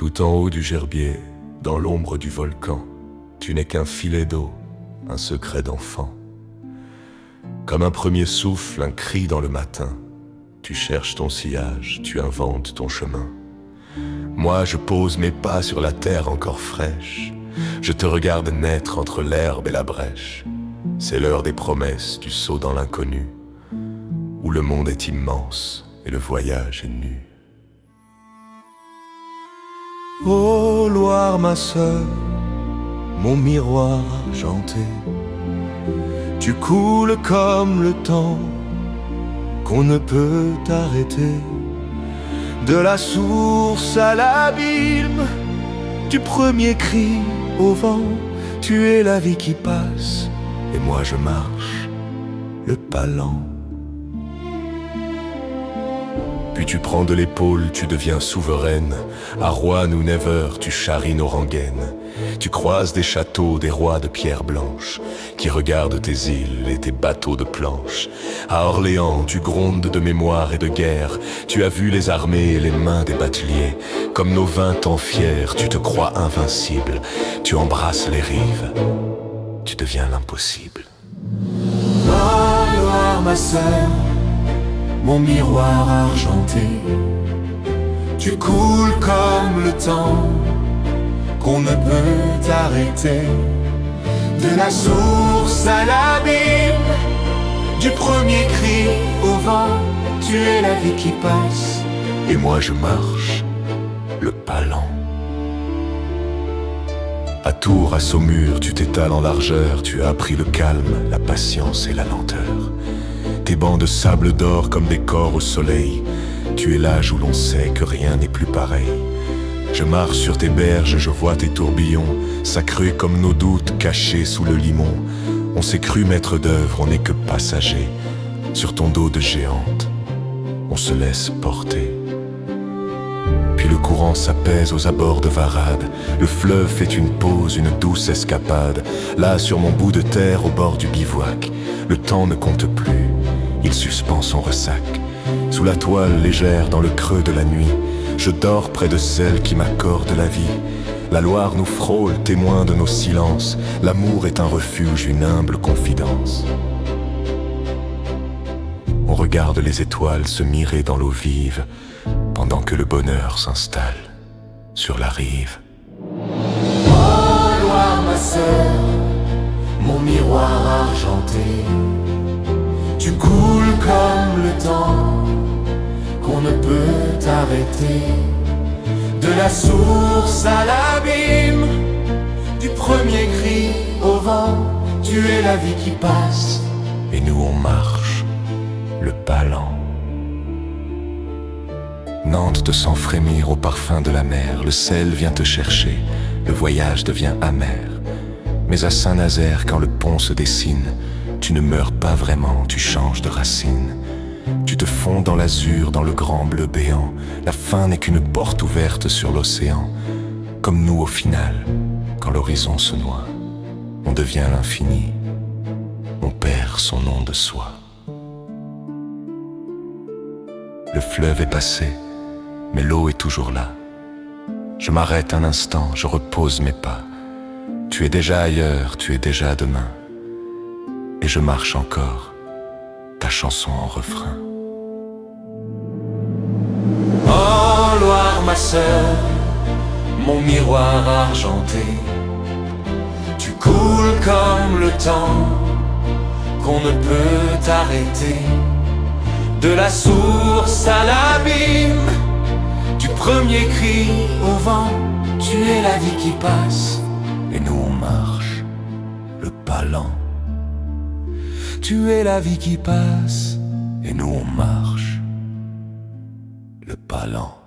Tout en haut du gerbier, dans l'ombre du volcan, tu n'es qu'un filet d'eau, un secret d'enfant. Comme un premier souffle, un cri dans le matin, tu cherches ton sillage, tu inventes ton chemin. Moi, je pose mes pas sur la terre encore fraîche. Je te regarde naître entre l'herbe et la brèche. C'est l'heure des promesses, du saut dans l'inconnu, où le monde est immense et le voyage est nu. Ô Loire, ma sœur, mon miroir argenté, tu coules comme le temps qu'on ne peut arrêter. De la source à l'abîme, du premier cri au vent, tu es la vie qui passe, et moi je marche, le pas lent. Puis tu prends de l'épaule, tu deviens souveraine. À Roanne ou Never, tu charries nos rengaines. Tu croises des châteaux, des rois de pierre blanche, qui regardent tes îles et tes bateaux de planche. À Orléans, tu grondes de mémoire et de guerre. Tu as vu les armées et les mains des bateliers. Comme nos 20 ans fiers, tu te crois invincible. Tu embrasses les rives, tu deviens l'impossible. Oh, Loire, ma sœur, mon miroir argenté, tu coules comme le temps qu'on ne peut arrêter. De la source à l'abîme, du premier cri au vent, tu es la vie qui passe, et moi je marche, le pas lent. À Tours, à Saumur, tu t'étales en largeur, tu as appris le calme, la patience et la lenteur. Tes bancs de sable d'or comme des corps au soleil, tu es l'âge où l'on sait que rien n'est plus pareil. Je marche sur tes berges, je vois tes tourbillons, sacrés comme nos doutes cachés sous le limon. On s'est cru maître d'œuvre, on n'est que passager. Sur ton dos de géante, on se laisse porter. Puis le courant s'apaise aux abords de Varade. Le fleuve fait une pause, une douce escapade. Là, sur mon bout de terre, au bord du bivouac, le temps ne compte plus, il suspend son ressac. Sous la toile légère, dans le creux de la nuit, je dors près de celle qui m'accorde la vie. La Loire nous frôle, témoin de nos silences. L'amour est un refuge, une humble confidence. On regarde les étoiles se mirer dans l'eau vive, pendant que le bonheur s'installe sur la rive. Oh, Loire, ma sœur, mon miroir argenté, tu coules comme le temps qu'on ne peut arrêter. De la source à l'abîme, du premier cri au vent, tu es la vie qui passe, et nous on marche, le pas lent. Nantes te sent frémir au parfum de la mer. Le sel vient te chercher, le voyage devient amer. Mais à Saint-Nazaire, quand le pont se dessine, tu ne meurs pas vraiment, tu changes de racine. Tu te fonds dans l'azur, dans le grand bleu béant. La fin n'est qu'une porte ouverte sur l'océan. Comme nous au final, quand l'horizon se noie, on devient l'infini, on perd son nom de soi. Le fleuve est passé, mais l'eau est toujours là. Je m'arrête un instant, je repose mes pas. Tu es déjà ailleurs, tu es déjà demain. Et je marche encore, ta chanson en refrain. oh, Loire, ma sœur, mon miroir argenté, tu coules comme le temps qu'on ne peut arrêter. De la source à l'abîme, du premier cri au vent, tu es la vie qui passe, et nous on marche, le pas lent. tu es la vie qui passe, Et nous on marche, le pas lent.